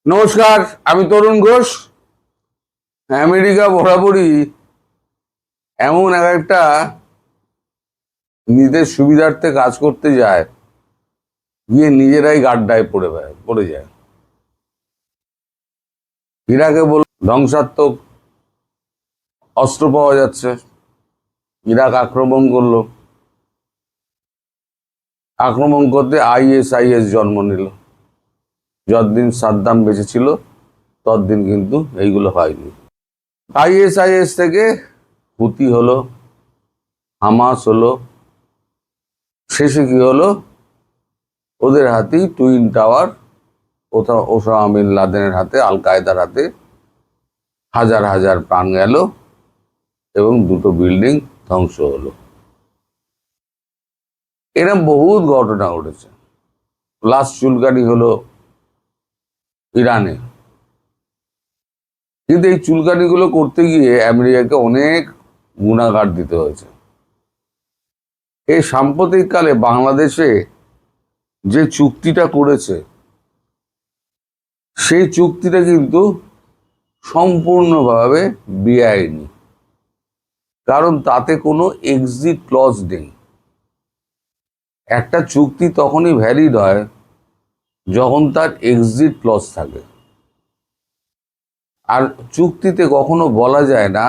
নমস্কার, আমি তরুণ ঘোষ। আমেরিকা বরাবরই এমন একটা নিজেদের সুবিধার্থে কাজ করতে যায়, গিয়ে নিজেরাই গাড্ডায় পড়ে যায়। ইরাকে ধ্বংসাত্মক অস্ত্র পাওয়া যাচ্ছে, ইরাক আক্রমণ করলো, আক্রমণ করতে আইএস জন্ম নিল। যতদিন সাদ্দাম বেঁচে ছিল ততদিন কিন্তু এইগুলো হয়নি। আইএস থেকে হুতি হলো, হামাস হলো, শেষে কি হলো, ওদের হাতেই টুইন টাওয়ার, ওসামা বিন লাদেনের হাতে, আল কায়দার হাতে হাজার হাজার প্রাণ গেল এবং দুটো বিল্ডিং ধ্বংস হলো। এরকম বহুত ঘটনা ঘটেছে। লাস্ট চুলকানি হলো ইরানে। কিন্তু এই চুলকানিগুলো করতে গিয়ে আমেরিকাকে অনেক গুণাগার দিতে হয়েছে। এই সাম্প্রতিককালে বাংলাদেশে যে চুক্তিটা করেছে, সেই চুক্তিটা কিন্তু সম্পূর্ণভাবে বেআইনি, কারণ তাতে কোনো এক্সিট ক্লজ নেই। একটা চুক্তি তখনই ভ্যালিড হয় যখন তার এক্সিট ক্লজ থাকে। আর চুক্তিতে কখনো বলা যায় না,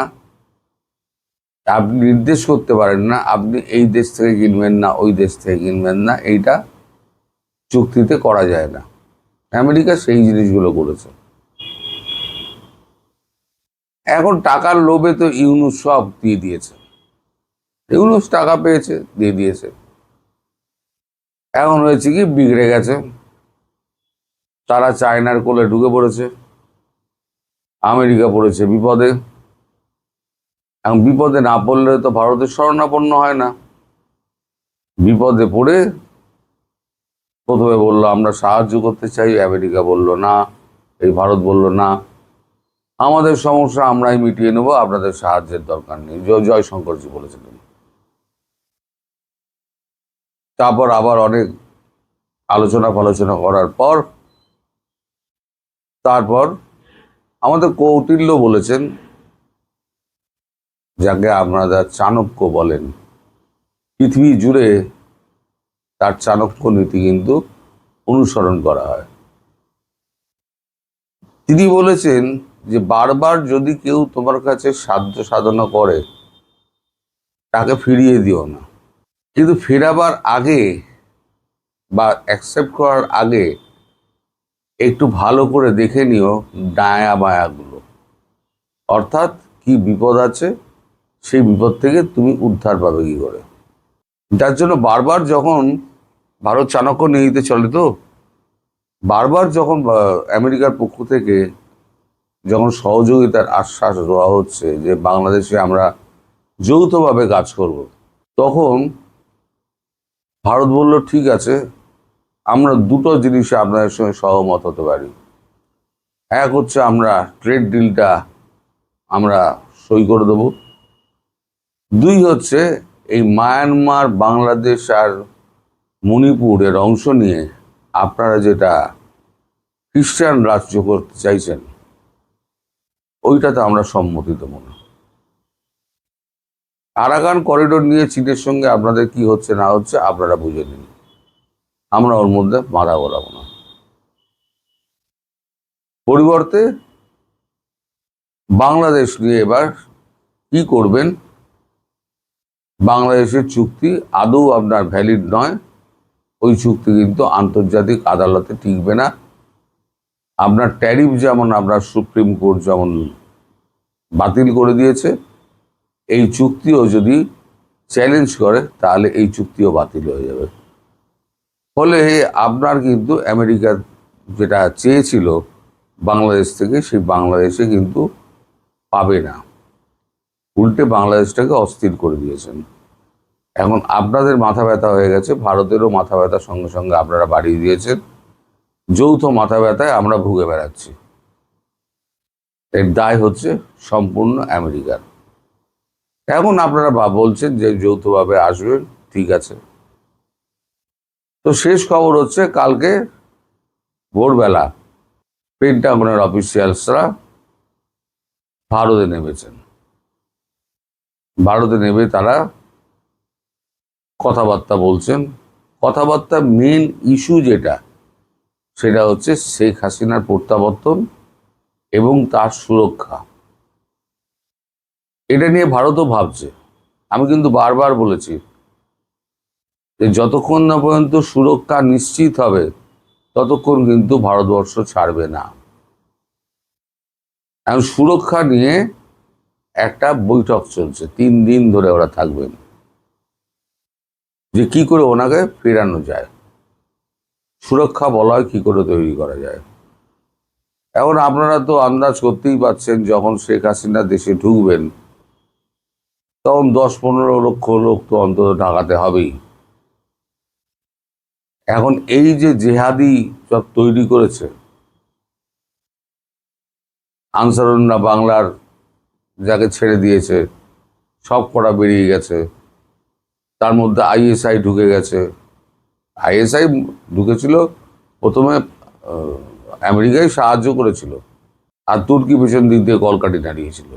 আপনি নির্দেশ করতে পারেন না আপনি এই দেশ থেকে কিনবেন না, ওই দেশ থেকে কিনবেন না, এইটা চুক্তিতে করা যায় না। আমেরিকা সেই জিনিসগুলো করেছে। এখন টাকার লোভে তো ইউনুস সব দিয়ে দিয়েছে। ইউনুস টাকা পেয়েছে, দিয়ে দিয়েছে। এখন হয়েছে কি, বিগড়ে গেছে। তারা চায়নার কোলে ঢুকে পড়েছে, আমেরিকা পড়েছে বিপদে। এখন বিপদে না পড়লে তো ভারতের শরণাপন্ন হয় না। বিপদে পড়ে প্রথমে বললো আমরা সাহায্য করতে চাই, আমেরিকা বলল না, এই ভারত বলল না, আমাদের সমস্যা আমরাই মিটিয়ে নেবো, আপনাদের সাহায্যের দরকার নেই, জয়শঙ্করজি বলেছিলেন। তারপর আবার অনেক আলোচনা করার পর তারপর আমাদের কৌটিল্য বলেছেন, যাকে আপনারা চাণক্য বলেন, পৃথিবী জুড়ে তার চাণক্য নীতি কিন্তু অনুসরণ করা হয়। তিনি বলেছেন যে বারবার যদি কেউ তোমার কাছে সাধ্য সাধনা করে, তাকে ফিরিয়ে দিও না, কিন্তু ফেরাবার আগে বা অ্যাকসেপ্ট করার আগে একটু ভালো করে দেখে নিও ডায়া বায়াগুলো, অর্থাৎ কি বিপদ আছে, সেই বিপদ থেকে তুমি উদ্ধার পাবে কি করে। যার জন্য বারবার যখন ভারত চাণক্য নীতিতে চলে, তো বারবার যখন আমেরিকার পক্ষ থেকে যখন সহযোগিতার আশ্বাস দেওয়া হচ্ছে যে বাংলাদেশে আমরা যৌথভাবে কাজ করব, তখন ভারত বলল ঠিক আছে, আমরা দুটো জিনিসে আপনাদের সঙ্গে সহমত হতে পারি। এক হচ্ছে আমরা ট্রেড ডিলটা আমরা সই করে দেব। দুই হচ্ছে এই মায়ানমার, বাংলাদেশ আর মণিপুরের অংশ নিয়ে আপনারা যেটা খ্রিস্টান রাজ্য করতে চাইছেন, ওইটাতে আমরা সম্মতি দেবো না। আরাকান করিডোর নিয়ে চীনের সঙ্গে আপনাদের কি হচ্ছে না হচ্ছে আপনারা বুঝে নিন, আমরা ওর মধ্যে মাথা গলাবো না। পরিবর্তে বাংলাদেশ নিয়ে এবার কি করবেন, বাংলাদেশের চুক্তি আদৌ আপনার ভ্যালিড নয়, ওই চুক্তি কিন্তু আন্তর্জাতিক আদালতে টিকবে না। আপনার ট্যারিফ যেমন আপনার সুপ্রিম কোর্ট যেমন বাতিল করে দিয়েছে, এই চুক্তিও যদি চ্যালেঞ্জ করে তাহলে এই চুক্তিও বাতিল হয়ে যাবে। ফলে আপনার কিন্তু আমেরিকা যেটা চেয়েছিল বাংলাদেশ থেকে, সেই বাংলাদেশে কিন্তু পাবে না, উল্টে বাংলাদেশটাকে অস্থির করে দিয়েছেন। এখন আপনাদের মাথা ব্যথা হয়ে গেছে, ভারতেরও মাথা ব্যথার সঙ্গে সঙ্গে আপনারা বাড়িয়ে দিয়েছেন। যৌথ মাথা ব্যথায় আমরা ভুগে বেড়াচ্ছি। এর দায় হচ্ছে সম্পূর্ণ আমেরিকার। এখন আপনারা বলছেন যে যৌথভাবে আসবেন, ঠিক আছে। তো শেষ খবর হচ্ছে কালকে ভোরবেলা পেন্টাগনের অফিসিয়ালসরা ভারতে নেমেছেন। ভারতে নেমে তারা কথাবার্তা বলছেন। কথাবার্তা মেন ইস্যু যেটা, সেটা হচ্ছে শেখ হাসিনার প্রত্যাবর্তন এবং তার সুরক্ষা। এটা নিয়ে ভারতও ভাবছে। আমি কিন্তু বারবার বলেছি যে যতক্ষণ না পর্যন্ত সুরক্ষা নিশ্চিত হবে ততক্ষণ কিন্তু ভারতবর্ষ ছাড়বে না। এখন সুরক্ষা নিয়ে একটা বৈঠক চলছে, 3 দিন ধরে ওরা থাকবেন, যে কি করে ওনাকে ফেরানো যায়, সুরক্ষা বলয় কি করে তৈরি করা যায়। এখন আপনারা তো আন্দাজ করতেই পারছেন, যখন শেখ হাসিনা দেশে ঢুকবেন তখন 10-15 লক্ষ লোক তো অন্তত ঢাকাতে হবেই। এখন এই যে জেহাদি সব তৈরি করেছে, আনসারুল্লাহ বাংলার যাকে ছেড়ে দিয়েছে সব কটা বেরিয়ে গেছে, তার মধ্যে আইএসআই ঢুকে গেছে। আইএসআই ঢুকেছিল প্রথমে, আমেরিকায় সাহায্য করেছিল, আর তুর্কি পেছন দিক দিয়ে কলকাঠি নাড়িয়েছিল।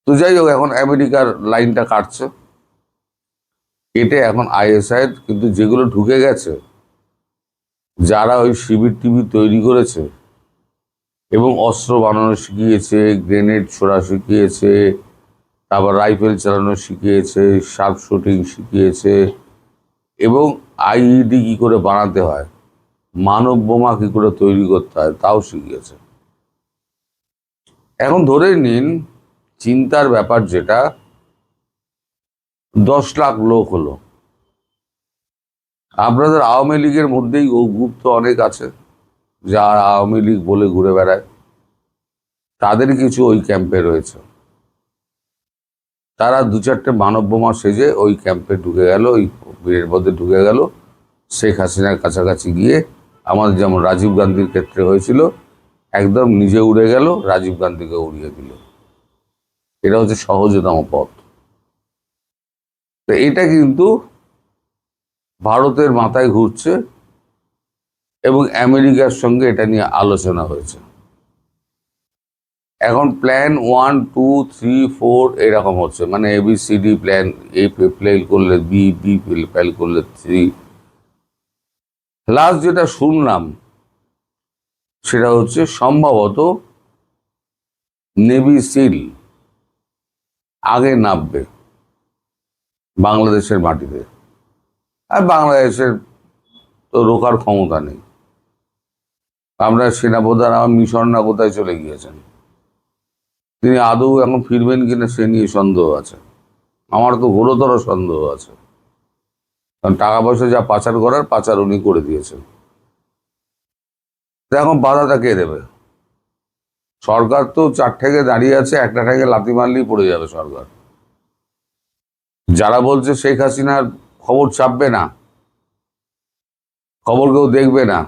তো যাই হোক, এখন আমেরিকার লাইনটা কাটছে, কেটে এখন আইএসআই কিন্তু যেগুলো ঢুকে গেছে, যারা ওই শিবির টিবির তৈরি করেছে এবং অস্ত্র বানানো শিখিয়েছে, গ্রেনেড ছোড়া শিখিয়েছে, তারপর রাইফেল চালানো শিখিয়েছে, শার্প শুটিং শিখিয়েছে, এবং আইইডি কি করে বানাতে হয়, মানব বোমা কি করে তৈরি করতে হয় তাও শিখিয়েছে। এখন ধরে নিন চিন্তার ব্যাপার যেটা, 10 লাখ লোক হলো। আপনাদের আওয়ামী লীগের মধ্যেই ও গুপ্ত অনেক আছে, যারা আওয়ামী লীগ বলে ঘুরে বেড়ায়, তাদের কিছু ওই ক্যাম্পে রয়েছে। তারা 2-4টে মানব বোমা সেজে ওই ক্যাম্পে ঢুকে গেল, ওই ভিড়ের মধ্যে ঢুকে গেল, শেখ হাসিনার কাছাকাছি গিয়ে, আমাদের যেমন রাজীব গান্ধীর ক্ষেত্রে হয়েছিল, একদম নিজে উড়ে গেল, রাজীব গান্ধীকে উড়িয়ে দিল। এটা হচ্ছে সহজতম পথ। তো এটা কিন্তু ভারতের মাথায় ঘুরছে এবং আমেরিকার সঙ্গে এটা নিয়ে আলোচনা হয়েছে। এখন প্ল্যান 1, 2, 3, 4 এরকম হচ্ছে, মানে ABCD প্ল্যান, এ ফেল করলে বি, বি ফেল করলে 3। লাস্ট যেটা শুনলাম সেটা হচ্ছে সম্ভবত নেভি সিল আগে নামবে বাংলাদেশের মাটিতে। আর বাংলাদেশের তো রোকার ক্ষমতা নেই। আমরা সেনাপ্রধান আমার মিশন না কোথায় চলে গিয়েছেন, তিনি আদৌ এখন ফিরবেন কিনা সে নিয়ে সন্দেহ আছে। আমার তো ঘোরতর সন্দেহ আছে, কারণ টাকা পয়সা যা পাচার করার পাচার উনি করে দিয়েছেন। এখন বাধাটা কে দেবে? সরকার তো 4 ঠেকে দাঁড়িয়ে আছে, একটা ঠেকে লাথি মারলেই পড়ে যাবে সরকার। যারা বলছে শেখ হাসিনার খবর ছাপবে না, খবর কেউ দেখবে না,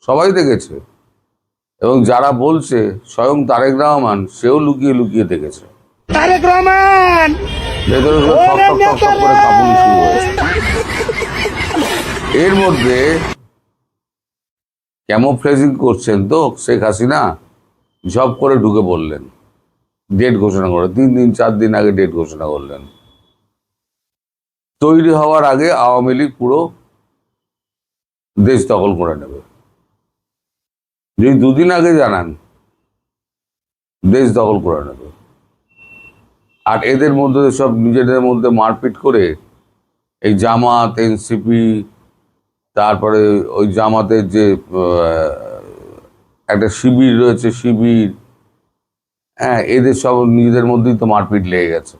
সবাই দেখেছে। এবং যারা বলছে স্বয়ং তারেক রহমান, সেও লুকিয়ে লুকিয়ে দেখেছে। তারেক রহমান ভেতরে ঠক করে কাঁপুনি শুরু হয়েছে। এর মধ্যে ক্যামোফ্লেজিং করছেন তো শেখ হাসিনা, ঝপ করে ঢুকে পড়লেন, ডেট ঘোষণা করে 3 দিন 4 দিন আগে ডেট ঘোষণা করলেন। তৈরি হওয়ার আগে আওয়ামী লীগ পুরো দেশ দখল করে নেবে। যদি 2 দিন আগে জানান, দেশ দখল করে নেবে। আর এদের মধ্যে সব নিজেদের মধ্যে মারপিট করে, এই জামাত, এনসিপি, তারপরে ওই জামাতের যে একটা শিবির রয়েছে, শিবির, হ্যাঁ, এদের সব নিজেদের মধ্যেই তো মারপিট লেগে গেছে।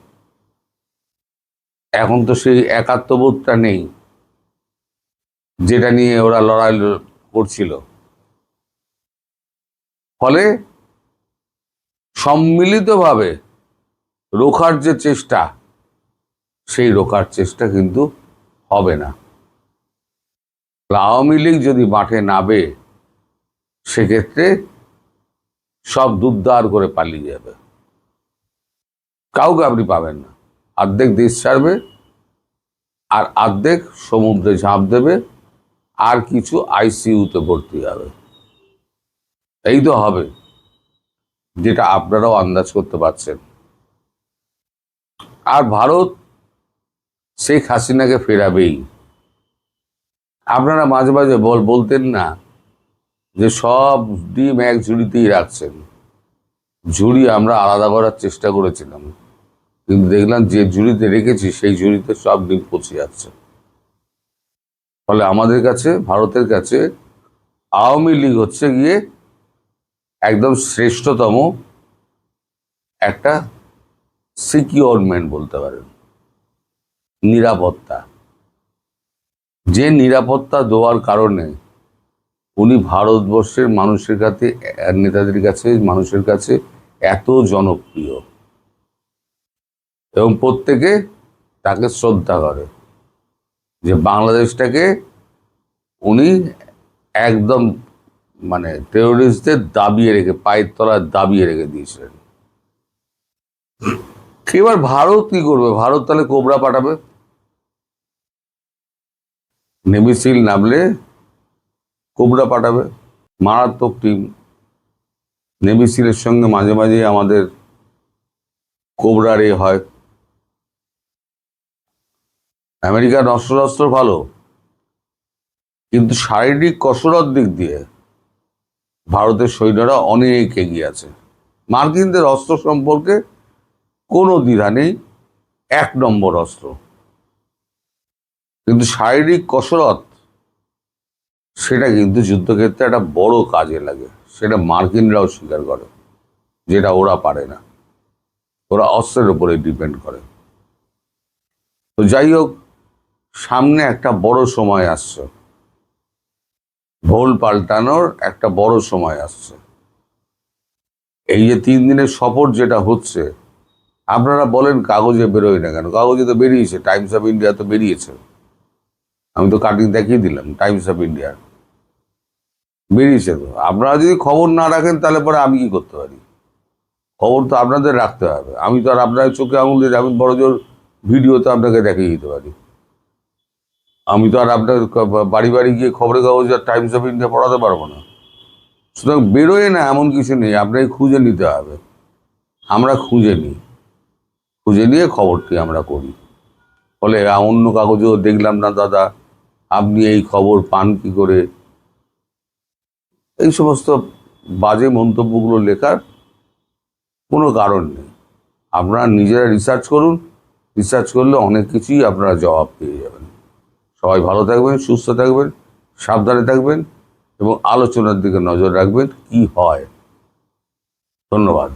এখন তো সেই একাত্মবোধটা নেই যেটা নিয়ে ওরা লড়াই করছিল। ফলে সম্মিলিতভাবে রোখার যে চেষ্টা, সেই রোখার চেষ্টা কিন্তু হবে না। আওয়ামী লীগ যদি মাঠে নামে, সেক্ষেত্রে সব দুদ্দার করে পালিয়ে যাবে, কাউকে আপনি পাবেন না। অর্ধেক দেশ ছাড়বে, আর অর্ধেক সমুদ্রে ঝাঁপ দেবে, আর কিছু আইসিইউতে ভর্তি হবে। এই তো হবে, যেটা আপনারাও আন্দাজ করতে পারছেন। আর ভারত শেখ হাসিনাকে ফেরাবেই। আপনারা মাঝে মাঝে বলতেন না যে সব ডিম এক ঝুড়িতেই রাখছেন। ঝুড়ি আমরা আলাদা করার চেষ্টা করেছিলাম, কিন্তু দেখলাম যে ঝুড়িতে রেখেছি সেই ঝুড়িতে সব ডিম পচে যাচ্ছে। ফলে আমাদের কাছে, ভারতের কাছে আওয়ামী লীগ হচ্ছে গিয়ে একদম শ্রেষ্ঠতম একটা সিকিউরমেন্ট বলতে পারেন, নিরাপত্তা। যে নিরাপত্তা দেওয়ার কারণে উনি ভারতবর্ষের মানুষের কাছে, নেতাদের কাছে, মানুষের কাছে এত জনপ্রিয় এবং প্রত্যেকে তাকে শ্রদ্ধা করে। যে বাংলাদেশটাকে উনি একদম মানে টেরোরিস্টদের দাবিয়ে রেখে, পায়ের তলায় দাবিয়ে রেখে দিয়েছিলেন। এবার ভারত কি করবে? ভারত তাহলে কোবরা পাঠাবে। নেভি সিল নামলে কোবরা পাঠাবে, মারাত্মক টিম। নেভি সিলের সঙ্গে মাঝে মাঝে আমাদের কোবরার হয়। আমেরিকার অস্ত্র ভালো, কিন্তু শারীরিক কসরত দিক দিয়ে ভারতের সৈন্যরা অনেক এগিয়ে আছে। মার্কিনদের অস্ত্র সম্পর্কে কোনো দ্বিধা নেই, 1 নম্বর অস্ত্র। কিন্তু শারীরিক কসরত, সেটা কিন্তু যুদ্ধক্ষেত্রে একটা বড় কাজে লাগে। সেটা মার্কিনরাও স্বীকার করে, যেটা ওরা পারে না। ওরা অস্ত্রের উপরে ডিপেন্ড করে। তো যাই হোক, সামনে একটা বড় সময় আসছে, ভোল পাল্টানোর একটা বড় সময় আসছে। এই যে 3 দিনের সফর যেটা হচ্ছে, আপনারা বলেন কাগজে বেরোয় না কেন? কাগজে তো বেরিয়েছে, টাইমস অফ ইন্ডিয়া তো বেরিয়েছে। আমি তো কাটিং দেখিয়ে দিলাম, টাইমস অফ ইন্ডিয়া বেরিয়েছে। তো আপনারা যদি খবর না রাখেন তাহলে পরে আমি কি করতে পারি? খবর তো আপনাদের রাখতে হবে। আমি তো আর আপনার চোখে আঙুল দিয়ে, আমি বড় জোর ভিডিও তো আপনাকে দেখিয়ে দিতে পারি। আমি তো আর আপনার বাড়ি বাড়ি গিয়ে খবরের কাগজ আর টাইমস অফ ইন্ডিয়া পড়াতে পারবো না। সুতরাং বেরোয় না এমন কিছু নেই, আপনাকে খুঁজে নিতে হবে। আমরা খুঁজে নিই, খুঁজে নিয়ে খবরটি আমরা করি। ফলে অন্য কাগজেও দেখলাম না দাদা, আপনি এই খবর পান কি করে? এই সমস্ত বাজে মন্তব্যগুলো লেখার কোনো কারণ নেই। আপনারা নিজেরা রিসার্চ করুন, রিসার্চ করলে অনেক কিছুই আপনারা জবাব পেয়ে যাবেন। সবাই ভালো থাকবেন, সুস্থ থাকবেন, সাবধানে থাকবেন এবং আলোচনার দিকে নজর রাখবেন কি হয়। ধন্যবাদ।